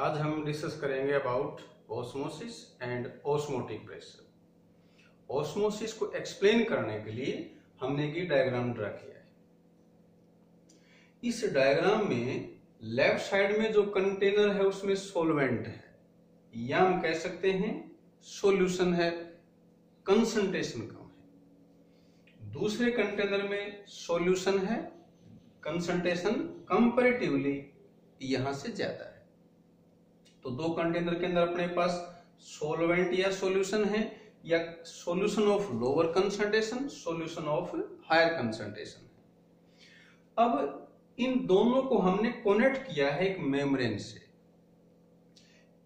आज हम डिस्कस करेंगे about osmosis and osmotic pressure. Osmosis को एक्सप्लेन करने के लिए हमने एक डायग्राम ड्रा किया है। इस डायग्राम में लेफ्ट साइड में जो कंटेनर है उसमें सॉल्वेंट है, या हम कह सकते हैं सॉल्यूशन है, कंसंट्रेशन कम है। दूसरे कंटेनर में सॉल्यूशन है, कंसंट्रेशन कंपैरेटिवली यहां से ज्यादा है। तो दो कंटेनर के अंदर अपने पास सॉल्वेंट या सॉल्यूशन है, या solution of lower concentration, solution of higher concentration है। अब इन दोनों को हमने कनेक्ट किया है एक मेम्ब्रेन से।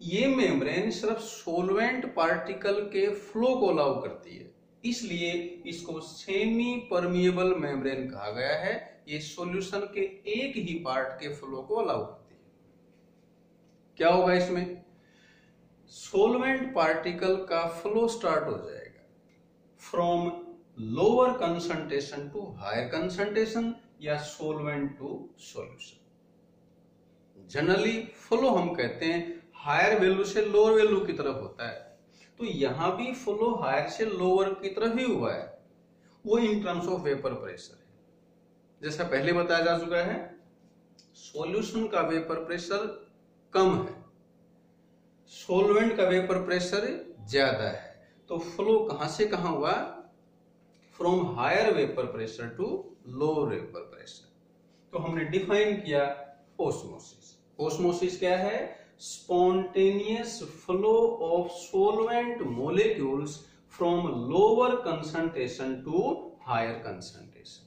ये मेम्ब्रेन सिर्फ सॉल्वेंट पार्टिकल के फ्लो को अलाउ करती है, इसलिए इसको सेमी परमिएबल मेम्ब्रेन कहा गया है। ये सॉल्यूशन के एक ही पार्ट के फ्लो को अलाउ करती है। क्या होगा इसमें? सॉल्वेंट पार्टिकल का फ्लो स्टार्ट हो जाएगा from lower concentration to higher concentration, या solvent to solution. Generally flow हम कहते हैं हायर वैल्यू से लोअर वैल्यू की तरफ होता है, तो यहां भी फ्लो हायर से लोअर की तरफ ही हुआ है। वो in terms of vapour pressure है। जैसा पहले बताया जा चुका है, सॉल्यूशन का वेपर प्रेशर कम है, सॉल्वेंट का वेपर प्रेशर ज्यादा है। तो फ्लो कहां से कहां हुआ? From higher vapour pressure to lower vapour pressure. तो हमने डिफाइन किया ऑस्मोसिस। ऑस्मोसिस क्या है? Spontaneous flow of solvent molecules from lower concentration to higher concentration.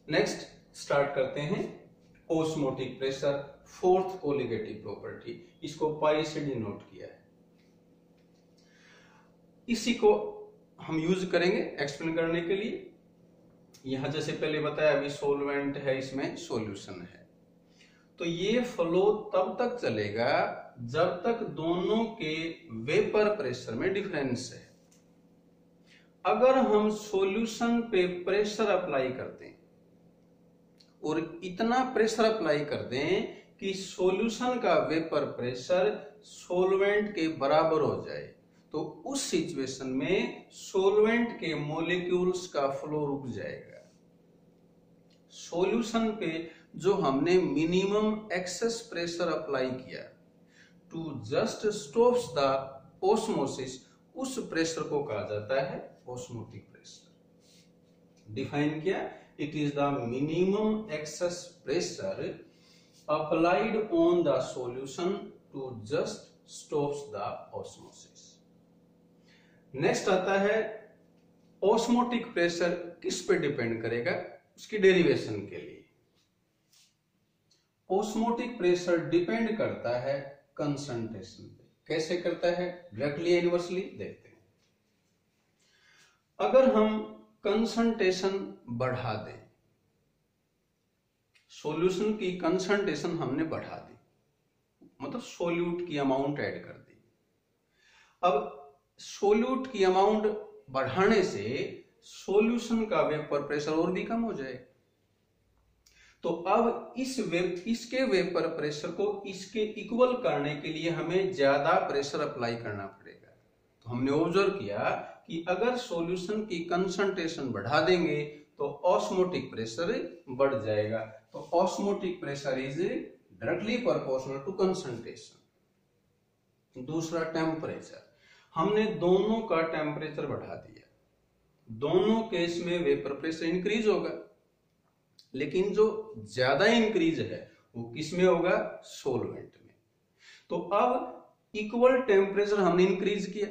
Next start करते हैं osmotic pressure, fourth colligative property. इसको पाई से डिनोट किया है। इसी को हम यूज करेंगे एक्सप्लेन करने के लिए। यहां जैसे पहले बताया, अभी सॉल्वेंट है, इसमें सॉल्यूशन है। तो ये फ्लो तब तक चलेगा जब तक दोनों के वेपर प्रेशर में डिफरेंस है। अगर हम सॉल्यूशन पे प्रेशर अप्लाई करते हैं और इतना प्रेशर अप्लाई कर दें कि सॉल्यूशन का वेपर प्रेशर सॉल्वेंट के बराबर हो जाए, तो उस सिचुएशन में सॉल्वेंट के मॉलिक्यूल्स का फ्लो रुक जाएगा। सॉल्यूशन पे जो हमने मिनिमम एक्सेस प्रेशर अप्लाई किया to just stops the osmosis, उस प्रेशर को कहा जाता है ऑस्मोटिक प्रेशर। डिफाइन किया, it is the minimum excess pressure applied on the solution to just stops the osmosis. Next आता है ऑस्मोटिक प्रेशर किस पे डिपेंड करेगा, उसकी डेरिवेशन के लिए। ऑस्मोटिक प्रेशर डिपेंड करता है कंसंट्रेशन पे। कैसे करता है? डायरेक्टली या इनवर्सली देखते हैं। अगर हम कंसंट्रेशन बढ़ा दें, सॉल्यूशन की कंसंट्रेशन हमने बढ़ा दी, मतलब सोल्यूट की अमाउंट ऐड कर दी। अब सोल्यूट की अमाउंट बढ़ाने से सॉल्यूशन का वेपर प्रेशर और भी कम हो जाए। तो अब इसके वेपर प्रेशर को इसके इक्वल करने के लिए हमें ज्यादा प्रेशर अप्लाई करना पड़ेगा। तो हमने ऑब्जर्व किया कि अगर सॉल्यूशन की कंसंट्रेशन बढ़ा देंगे तो ऑस्मोटिक प्रेशर बढ़ जाएगा। तो osmotic pressure is directly proportional to concentration. दूसरा टेम्परेचर, हमने दोनों का टेम्परेचर बढ़ा दिया, दोनों केस में वेपर प्रेशर इंक्रीज होगा, लेकिन जो ज्यादा इंक्रीज है वो किस में होगा? सॉल्वेंट में। तो अब इक्वल टेम्परेचर हमने इंक्रीज किया,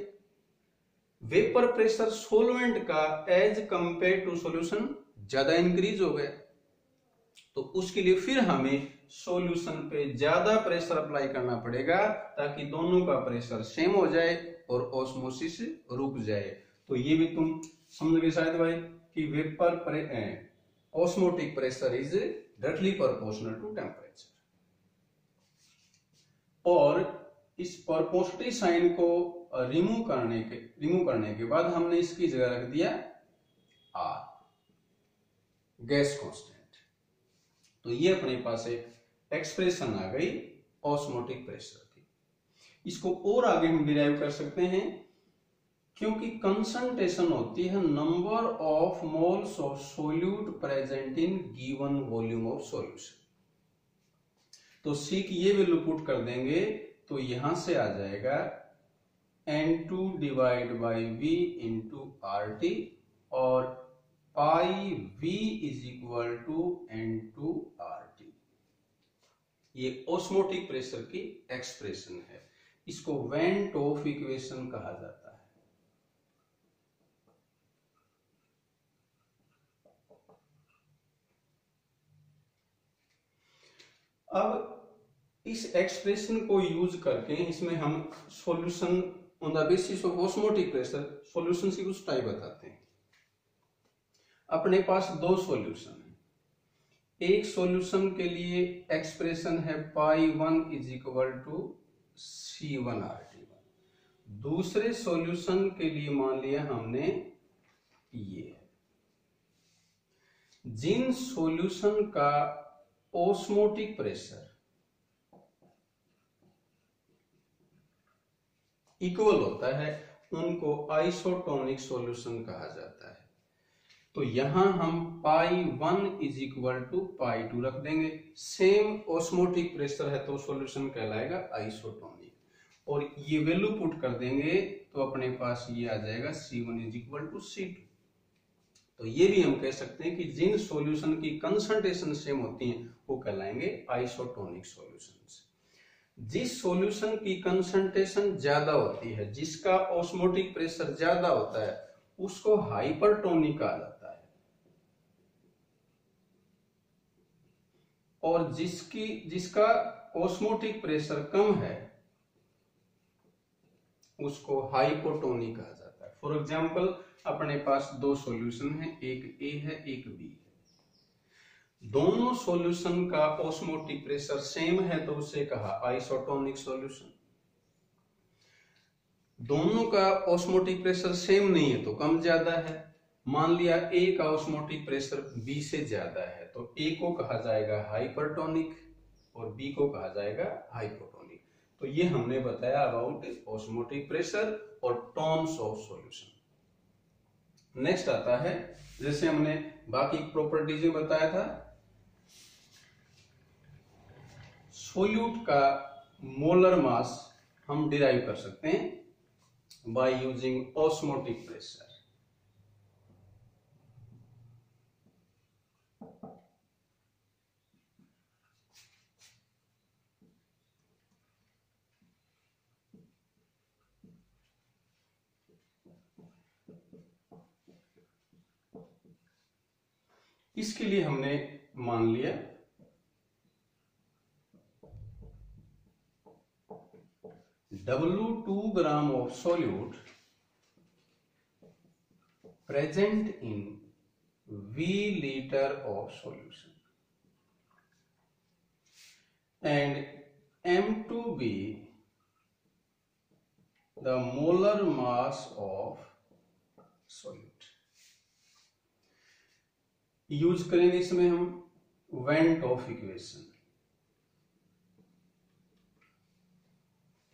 वेपर प्रेशर सॉल्वेंट का एज कंपेयर टू सॉल्यूशन ज्यादा इंक्रीज हो गया। तो उसके लिए फिर हमें सॉल्यूशन पे ज्यादा प्रेशर अप्लाई करना पड़ेगा ताकि दोनों का प्रेशर सेम हो जाए और ऑस्मोसिस रुक जाए। तो ये भी तुम समझ गए शायद भाई कि vapour osmotic pressure is directly proportional to temperature. और इस प्रोपोर्शनलिटी साइन को रिमूव करने के बाद हमने इसकी जगह रख दिया R, गैस कांस्टेंट। तो ये अपने पास एक एक्सप्रेशन आ गई ऑस्मोटिक प्रेशर की। इसको और आगे हम डिराइव कर सकते हैं, क्योंकि कंसंट्रेशन होती है number of moles of solute present in given volume of solution. तो सी की ये वैल्यू पुट कर देंगे तो यहां से आ जाएगा N2 divide by V into RT और pi V is equal to N2 RT। ये ऑस्मोटिक प्रेशर की एक्सप्रेशन है, इसको वैन टॉफ इक्वेशन कहा जाता है। अब इस एक्सप्रेशन को यूज करके इसमें हम solution on the basis of osmotic pressure solution की कुछ टाइप बताते हैं। अपने पास दो सॉल्यूशन है। एक सॉल्यूशन के लिए एक्सप्रेशन है पाई 1 is equal to C1 RT1। दूसरे सॉल्यूशन के लिए मान लिया हमने ये। जिन सॉल्यूशन का ऑस्मोटिक प्रेशर इक्वल होता है उनको आइसोटोनिक सॉल्यूशन कहा जाता है। तो यहां हम पाई 1 इज इक्वल टू पाई 2 रख देंगे। सेम ऑस्मोटिक प्रेशर है तो सॉल्यूशन कहलाएगा आइसोटोनिक, और ये वैल्यू पुट कर देंगे तो अपने पास ये आ जाएगा C1 is equal to C2। तो ये भी हम कह सकते हैं कि जिन सॉल्यूशन की कंसंट्रेशन सेम होती है वो कहलाएंगे आइसोटोनिक सॉल्यूशंस। जिस सॉल्यूशन की कंसंट्रेशन ज्यादा होती है, जिसका ऑस्मोटिक प्रेशर ज्यादा होता है, उसको हाइपरटोनिक कहा जाता है, और जिसका ऑस्मोटिक प्रेशर कम है उसको हाइपोटोनिक कहा जाता है। फॉर एग्जाम्पल अपने पास दो सॉल्यूशन है, एक ए है एक बी है। दोनों सॉल्यूशन का ऑस्मोटिक प्रेशर सेम है तो उसे कहा आइसोटोनिक सॉल्यूशन। दोनों का ऑस्मोटिक प्रेशर सेम नहीं है तो कम ज्यादा है। मान लिया ए का ऑस्मोटिक प्रेशर बी से ज्यादा है तो ए को कहा जाएगा हाइपरटोनिक और बी को कहा जाएगा हाइपोटोनिक। तो ये हमने बताया अबाउट ऑस्मोटिक प्रेशर और टर्म्स ऑफ सॉल्यूशन। नेक्स्ट आता है, जैसे हमने बाकी प्रॉपर्टीज में बताया था, सोल्यूट का मोलर मास हम डिराइव कर सकते हैं बाय यूजिंग ऑस्मोटिक प्रेशर। इसके लिए हमने मान लिया W2 gram of solute present in V litre of solution and M2 be the molar mass of solute। Use करेंगे इसमें हम van't Hoff equation,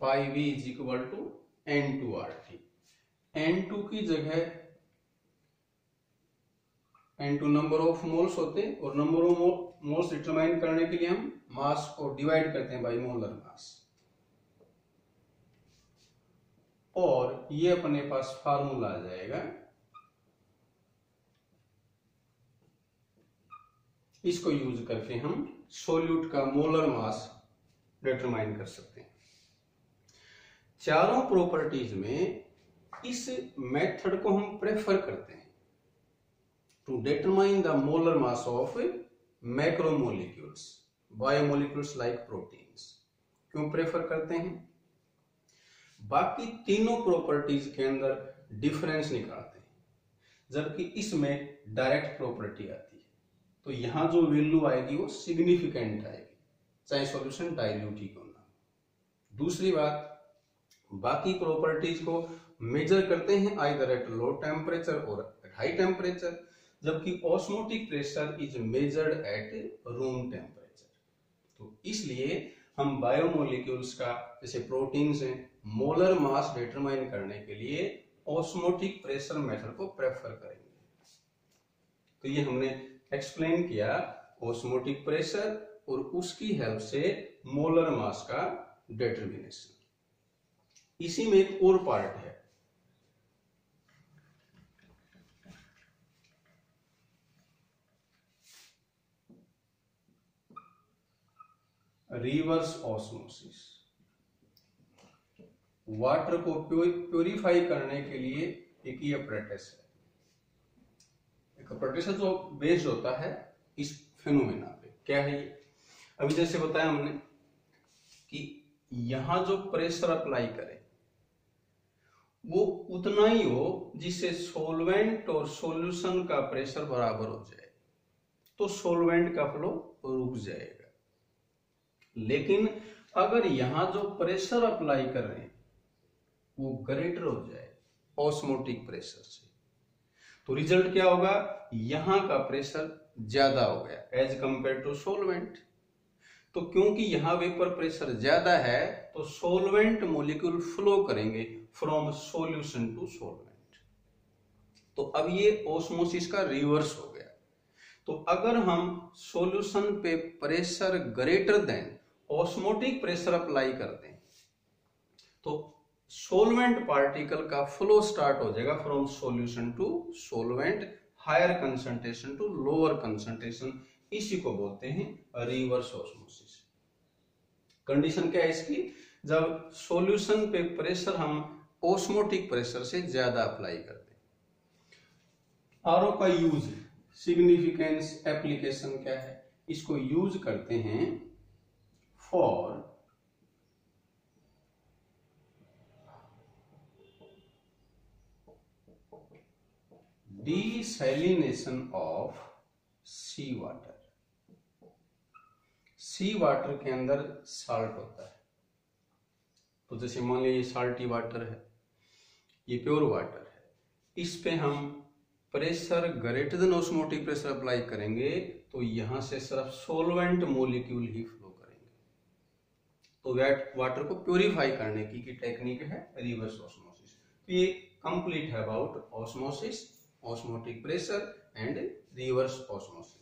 pi V is equal to N2 RT। N2 की जगह N2 नंबर ऑफ मोल्स होते हैं और number of moles determine करने के लिए हम मास को डिवाइड करते हैं बाय मोलर मास, और ये अपने पास फार्मूला आ जाएगा। इसको यूज करके हम सोल्यूट का मोलर मास डिटरमाइन कर सकते हैं। चारों प्रॉपर्टीज में इस मेथड को हम प्रेफर करते हैं to determine the molar mass of macromolecules, biomolecules like proteins. क्यों प्रेफर करते हैं? बाकी तीनों प्रॉपर्टीज के अंदर डिफरेंस निकालते हैं, जबकि इसमें डायरेक्ट प्रॉपर्टी आती है। तो यहां जो वैल्यू आएगी वो सिग्निफिकेंट आएगी, चाहे सॉल्यूशन डाइल्यूट ही क्यों ना। दूसरी बात, बाकी प्रॉपर्टीज को मेजर करते हैं आइदर एट लो टेम्परेचर और एट हाई टेम्परेचर, जबकि osmotic pressure is measured at room temperature. तो इसलिए हम बायोमोलिक्यूल्स का, जैसे प्रोटीन्स हैं, मोलर मास डिटरमाइन करने के लिए ऑस्मोटिक प्रेशर मेथड को प्रेफर करेंगे। तो ये हमने एक्सप्लेन किया ऑस्मोटिक प्रेशर और उसकी हेल्प से मोलर मास का डिटरमिनेशन। इसी में एक और पार्ट है, रिवर्स ऑस्मोसिस। वाटर को प्यूरिफाई करने के लिए एक ये अप्रेटिस है, एक अप्रेटिस है जो बेस्ड होता है इस फेनोमेना पे। क्या है ये? अभी जैसे बताया हमने कि यहां जो प्रेशर अप्लाई करें वो उतना ही हो जिससे सोलवेंट और सॉल्यूशन का प्रेशर बराबर हो जाए, तो सोलवेंट का फ्लो रुक जाएगा। लेकिन अगर यहां जो प्रेशर अप्लाई कर रहे हैं वो ग्रेटर हो जाए ऑस्मोटिक प्रेशर से, तो रिजल्ट क्या होगा? यहां का प्रेशर ज्यादा हो गया एज कंपेयर टू सोलवेंट। तो क्योंकि यहां वेपर प्रेशर ज्यादा है तो सोलवेंट मॉलिक्यूल फ्लो करेंगे फ्रॉम सॉल्यूशन टू सोलवेंट। तो अब ये ऑस्मोसिस का रिवर्स हो गया। तो अगर हम सॉल्यूशन पे pressure greater than osmotic pressure apply कर दें तो सोलवेंट पार्टिकल का फ्लो स्टार्ट हो जाएगा from solution to solvent, higher concentration to lower concentration. इसी को बोलते हैं रिवर्स ऑस्मोसिस। कंडीशन क्या है इसकी? जब सॉल्यूशन पे प्रेशर हम ऑस्मोटिक प्रेशर से ज्यादा अप्लाई कर दें। आरओ का यूज, सिग्निफिकेंस, एप्लीकेशन क्या है? इसको यूज करते हैं for desalination of sea water. Sea water के अंदर साल्ट होता है, तो जैसे मान लीजिए साल्टी वाटर है, ये प्योर वाटर है, इस पे हम pressure greater than osmotic pressure apply करेंगे तो यहां से सिर्फ सोलवेंट मॉलिक्यूल ही फ्लो करेंगे। तो वाटर को प्यूरिफाई करने की टेक्निक है रिवर्स ऑस्मोसिस। तो ये कंप्लीट है about osmosis, osmotic pressure and reverse osmosis.